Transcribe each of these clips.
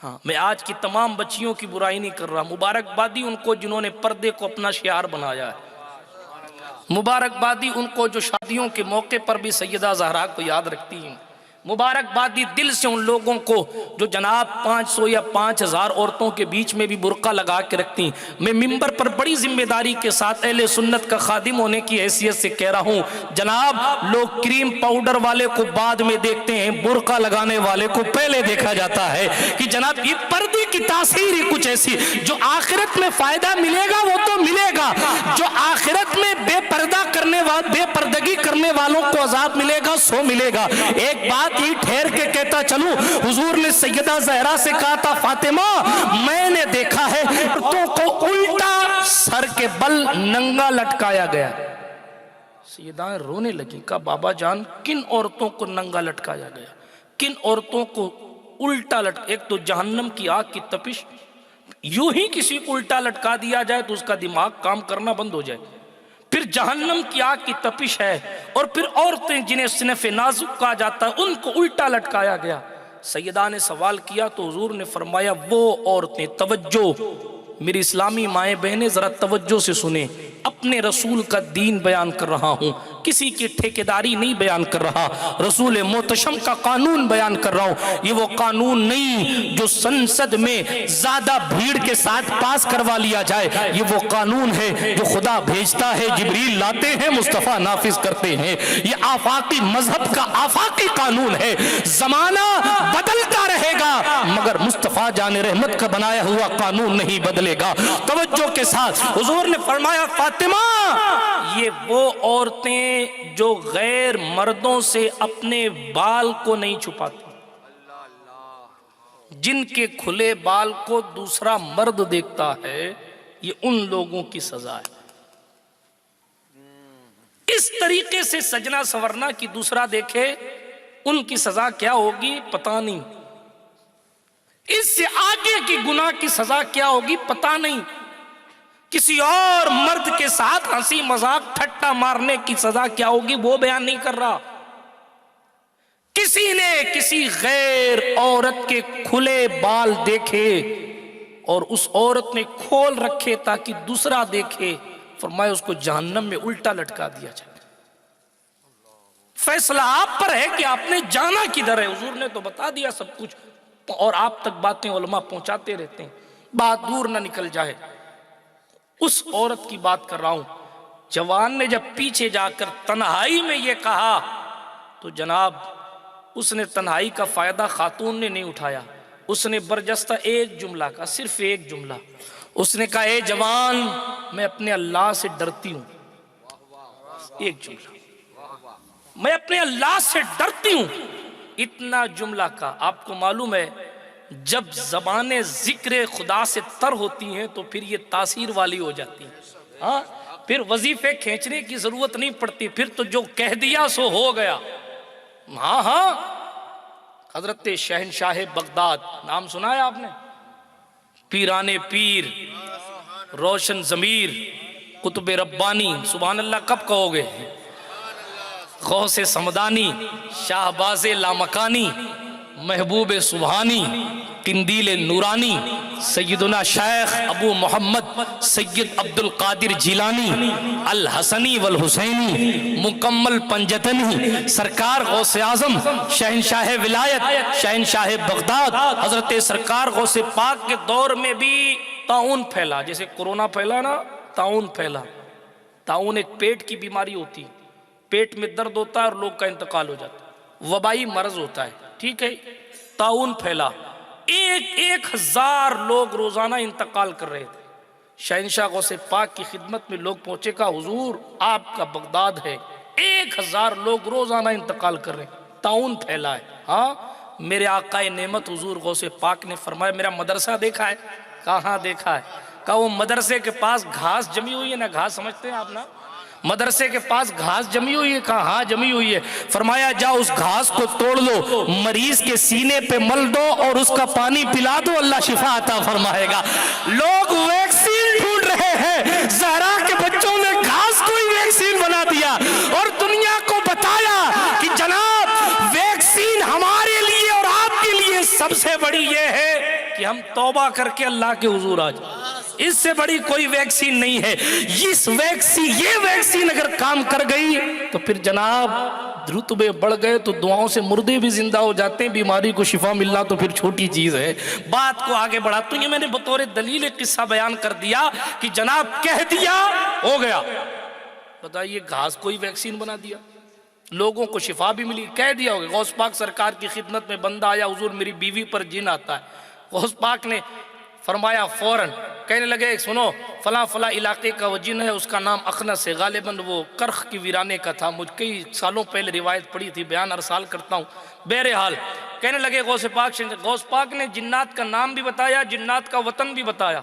हाँ, मैं आज की तमाम बच्चियों की बुराई नहीं कर रहा, मुबारकबादी उनको जिन्होंने पर्दे को अपना शियार बनाया है, मुबारकबादी उनको जो शादियों के मौके पर भी सैयदा ज़हरा को याद रखती हैं, मुबारकबादी दिल से उन लोगों को जो जनाब 500 या 5000 औरतों के बीच में भी बुर्का लगा के रखती हैं। मैं मिंबर पर बड़ी जिम्मेदारी के साथ अहले सुन्नत का खादिम होने की हैसियत से कह रहा हूँ, जनाब लोग क्रीम पाउडर वाले को बाद में देखते हैं, बुर्का लगाने वाले को पहले देखा जाता है कि जनाब ये पर्दे की तासीर ही कुछ ऐसी, जो आखिरत में फायदा मिलेगा वो तो मिलेगा, जो आखिरत में बेपर्दा करने वाले बेपर्दगी करने वालों को अजाब मिलेगा सो मिलेगा। एक बात ही ठहर के कहता चलूं, हुजूर ने सैयदा ज़हरा से कहा था, फातिमा मैंने देखा है औरतों को उल्टा सर के बल नंगा लटकाया गया। सैयदा रोने लगी, कहा बाबा जान किन औरतों को नंगा लटकाया गया, किन औरतों को उल्टा एक तो जहन्नम की आग की तपिश, यूं ही किसी को उल्टा लटका दिया जाए तो उसका दिमाग काम करना बंद हो जाए, फिर जहन्नम की आग की तपिश है, और फिर औरतें जिन्हें सिनफ़े नाजुक कहा जाता है उनको उल्टा लटकाया गया। सैयदा ने सवाल किया तो हुजूर ने फरमाया, वो औरतें, तवज्जो मेरी इस्लामी माएँ बहनें ज़रा तवज्जो से सुने, अपने रसूल का दीन बयान कर रहा हूँ, किसी की ठेकेदारी नहीं बयान कर रहा, रसूल मोहतशम का कानून बयान कर रहा हूँ। ये वो कानून नहीं जो संसद में ज़्यादा भीड़ के साथ पास करवा लिया जाए, ये वो कानून है जो खुदा भेजता है, जिब्रील लाते हैं, मुस्तफ़ा नाफिज करते हैं। ये आफाकी मजहब का आफाकी कानून है, जमाना बदलता रहेगा मगर मुस्तफ़ा जाने रहमत का बनाया हुआ कानून नहीं बदलेगा। तवज्जो के साथ हुजूर ने फरमाया, फातिमा ये वो औरतें जो गैर मर्दों से अपने बाल को नहीं छुपाती, जिनके खुले बाल को दूसरा मर्द देखता है, ये उन लोगों की सजा है। इस तरीके से सजना संवरना कि दूसरा देखे, उनकी सजा क्या होगी पता नहीं, इससे आगे की गुनाह की सजा क्या होगी पता नहीं, किसी और मर्द के साथ हंसी मजाक ठट्टा मारने की सजा क्या होगी वो बयान नहीं कर रहा। किसी ने किसी गैर औरत के खुले बाल देखे और उस औरत ने खोल रखे ताकि दूसरा देखे, फरमाया उसको जहन्नम में उल्टा लटका दिया जाए। फैसला आप पर है कि आपने जाना किधर है। हुजूर ने तो बता दिया सब कुछ, और आप तक बातें उलमा पहुंचाते रहते हैं, बात दूर ना निकल जाए। उस औरत की बात कर रहा हूं, जवान ने जब पीछे जाकर तन्हाई में ये कहा तो जनाब उसने तन्हाई का फायदा खातून ने नहीं उठाया, उसने बरजस्ता एक जुमला का, सिर्फ एक जुमला, उसने कहा, ए जवान मैं अपने अल्लाह से डरती हूं, एक जुमला, मैं अपने अल्लाह से डरती हूं, इतना जुमला का। आपको मालूम है जब ज़बानें ज़िक्र खुदा से तर होती हैं तो फिर ये तासीर वाली हो जाती है। हाँ, फिर वजीफे खींचने की जरूरत नहीं पड़ती, फिर तो जो कह दिया सो हो गया। हाँ हाँ, हजरत शहनशाह बगदाद नाम सुना है आपने, पीराने पीर, रोशन ज़मीर, कुतुब रब्बानी, सुभान अल्लाह कब कहोगे, गौसे समदानी, शाहबाज़े लामकानी, महबूब सुबहानी, किंदील नूरानी, सैयदुना शेख अबू मोहम्मद सैयद अब्दुल कादिर जिलानी, अल हसनी वल हुसैनी, मुकम्मल पंजतनी, सरकार गौसे आजम, शहनशाह विलायत, शहनशाह बगदाद, हजरत सरकार गौसे पाक के दौर में भी ताउन फैला, जैसे कोरोना फैला ना, ताउन फैला। ताउन एक पेट की बीमारी होती है, पेट में दर्द होता है और लोग का इंतकाल हो जाता है, वबाई मर्ज होता है, ठीक है। ताउन फैला, 1000 लोग रोजाना इंतकाल कर रहे थे। शहनशाह गौसे पाक की खिदमत में लोग पहुंचे, का हुजूर आपका बगदाद है, 1000 लोग रोजाना इंतकाल कर रहे हैं, ताउन फैला है। हाँ, मेरे आकाए नेमत हुजूर गौसे पाक ने फरमाया, मेरा मदरसा देखा है? कहाँ देखा है? कहा वो मदरसे के पास घास जमी हुई है ना, घास समझते हैं आप ना, मदरसे के पास घास जमी हुई है, कहा हाँ जमी हुई है। फरमाया जाओ उस घास को तोड़ लो, मरीज के सीने पे मल दो और उसका पानी पिला दो, अल्लाह शिफा अता फरमाएगा। लोग वैक्सीन ढूंढ रहे हैं, ज़हरा के बच्चों ने घास को ही वैक्सीन बना दिया और दुनिया को बताया कि जनाब वैक्सीन हमारे लिए और आपके लिए सबसे बड़ी ये है कि हम तौबा करके अल्लाह के हुजूर आ जाए। इससे बड़ी कोई वैक्सीन नहीं है। ये वैक्सीन अगर काम कर गई तो फिर जनाब रुतबे बढ़ गए तो दुआओं से मुर्दे भी जिंदा हो जाते हैं। बीमारी को शिफा मिलना तो फिर छोटी चीज है। बात को आगे बढ़ा तो ये मैंने बतौर दलील एक किस्सा बयान कर दिया कि जनाब कह दिया हो गया। बताइए घास कोई वैक्सीन बना दिया, लोगों को शिफा भी मिली, कह दिया हो गया। गौस पाक सरकार की खिदमत में बंदा आया, हुजूर मेरी बीवी पर जिन आता है। गौस पाक ने फरमाया फौरन, कहने लगे सुनो फला फला इलाके का वो जिन है, उसका नाम अखनस है, गालिबन वो करख की वीराने का था। मुझ कई सालों पहले रिवायत पड़ी थी, बयान हर साल करता हूँ। बहरहाल कहने लगे गौस पाक ने जिन्नात का नाम भी बताया, जिन्नात का वतन भी बताया।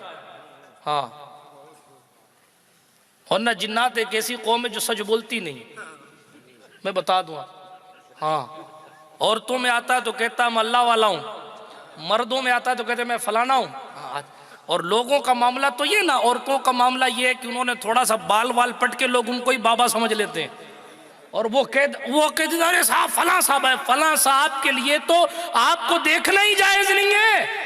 हाँ, और ना जिन्नात एक ऐसी कौम है जो सच बोलती नहीं, मैं बता दूँ। हाँ, औरतों में आता है तो कहता मैं अल्लाह वाला हूँ, मर्दों में आता है तो कहते मैं फलाना हूँ। और लोगों का मामला तो ये ना, औरतों का मामला ये है कि उन्होंने थोड़ा सा बाल पट के लोग उनको ही बाबा समझ लेते हैं। और वो कहते अरे साहब फला साहब है, फला साहब के लिए तो आपको देखना ही जायज नहीं है।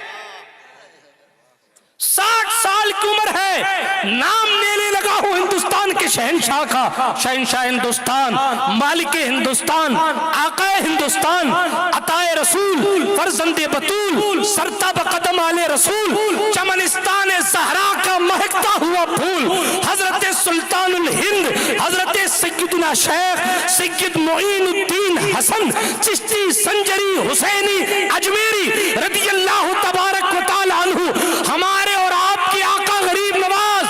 60 साल की उम्र है, नाम लेने लगा हूं हिंदुस्तान के शहंशाह का, शहंशाह हिंदुस्तान, मालिक हिंदुस्तान, आकाए हिंदुस्तान, अताए रसूल, फर्जंदे बतूल, सरता बकदम आले रसूल, चमनिस्तान ज़हरा का महकता हुआ फूल, हजरत सुल्तानुल हिंद, हजरत सैयदना शेख सैयद मोइनुद्दीन हसन चिश्ती संजरी हुसैनी अजमेरी रदियल्लाहु तबारक व तआला अन्हु, हमारे और आपके आका गरीब नवाज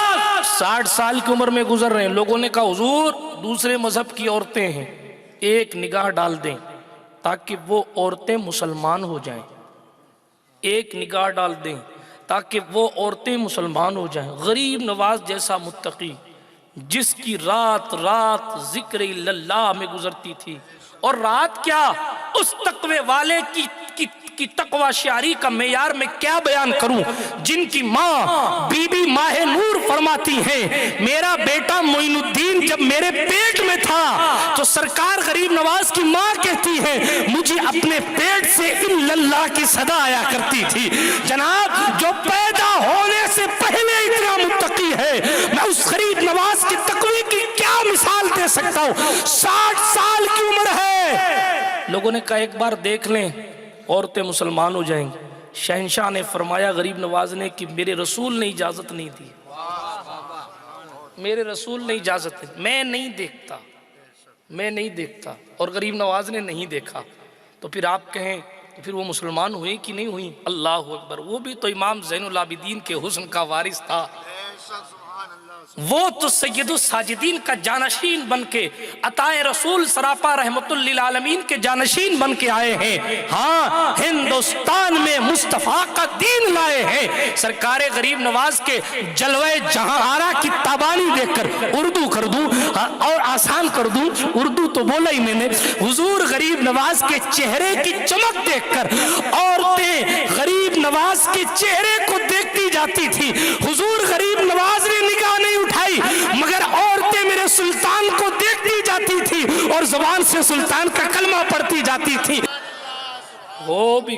60 साल की उम्र में गुजर रहे हैं। लोगों ने कहा हुजूर दूसरे मजहब की औरतें हैं, एक निगाह डाल दें ताकि वो औरतें मुसलमान हो जाएं, एक निगाह डाल दें ताकि वो औरतें मुसलमान हो जाएं। गरीब नवाज जैसा मुत्तकी जिसकी रात रात जिक्र इल्लल्लाह में गुजरती थी, और रात क्या उस तकवे वाले की तकवा शारी का मेयार में क्या बयान करूं, जिनकी माँ बीबी माहे नूर फरमाती हैं मेरा बेटा मोइनुद्दीन जब मेरे पेट में था तो सरकार गरीब नवाज की माँ कहती है मुझे अपने पेट से इल्लल्लाह की सदा आया करती थी। जनाब जो पैदा होने से पहले इतना मुत्तकी है, मैं उस गरीब नवाज की तकवी की क्या मिसाल दे सकता हूँ। 60 साल की उम्र है। लोगों ने कहा एक बार देख लें औरतें मुसलमान हो जाएंगी। शहंशाह ने फरमाया गरीब नवाज ने कि मेरे रसूल ने इजाजत नहीं दी, मेरे रसूल ने इजाजत नहीं, मैं नहीं देखता। और गरीब नवाज ने नहीं देखा तो फिर आप कहें तो फिर वो मुसलमान हुई कि नहीं हुई? अल्लाह अकबर। वो भी तो इमाम ज़ैनुल आबिदीन के हुस्न का वारिस था। वो तो सैयदुस साजिदीन का जानशीन बन के अताए रसूल सरापा रहमतुल लिल आलमीन के जानशीन बन के आए हैं। हाँ, हिंदुस्तान में मुस्तफ़ा का दीन लाए हैं। सरकारे गरीब नवाज के जलवे जहां आरा की ताबानी देखकर उर्दू कर दूं और आसान कर दूं, उर्दू तो बोला ही मैंने। हुजूर गरीब नवाज के चेहरे की चमक देखकर औरतें गरीब नवाज के चेहरे को देखती जाती थी। हुजूर गरीब नवाज ने निगाह नहीं उठाई मगर औरतें मेरे सुल्तान को देखती जाती थी और जुबान से सुल्तान का कलमा पढ़ती जाती थी। हो भी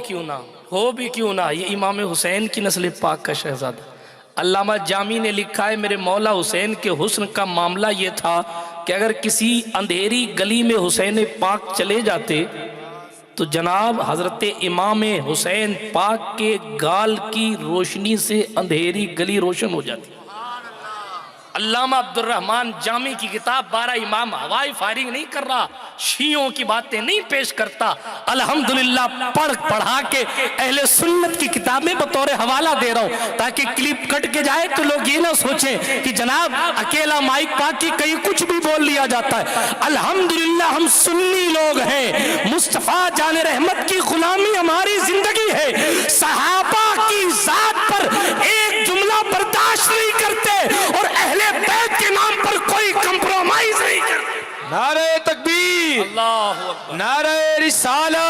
क्यों ना ये इमाम हुसैन की नस्ल पाक का शहजादा। अल्लामा जामी ने लिखा है मेरे मौला हुसैन के हुस्न का मामला ये था कि अगर किसी अंधेरी गली में हुसैन पाक चले जाते तो जनाब हजरत इमाम हुसैन पाक के गाल की रोशनी से अंधेरी गली रोशन हो जाती। अल्लामा अब्दुल रहमान जामी की किताब 12 इमाम हवाई फायरिंग नहीं कर रहा, शियों की बातें नहीं पेश करता। अल्हम्दुलिल्लाह पढ़ा के अहले सुन्नत की किताबें बतौर हवाला दे रहा हूँ ताकि क्लिप कट के जाए तो लोग ये ना सोचें कि जनाब अकेला माइक पाक की कहीं कुछ भी बोल लिया जाता है। अल्हम्दुलिल्लाह हम सुन्नी लोग हैं, मुस्तफ़ा जाने रहमत की गुलामी हमारी जिंदगी है। सहाबा की जात पर एक जुमला बर्दाश्त नहीं करते और अहले बैत के नाम पर कोई कंप्रोमाइज नहीं करते। नारे तकबीर, अल्लाहु अकबर, नारे रिसाला।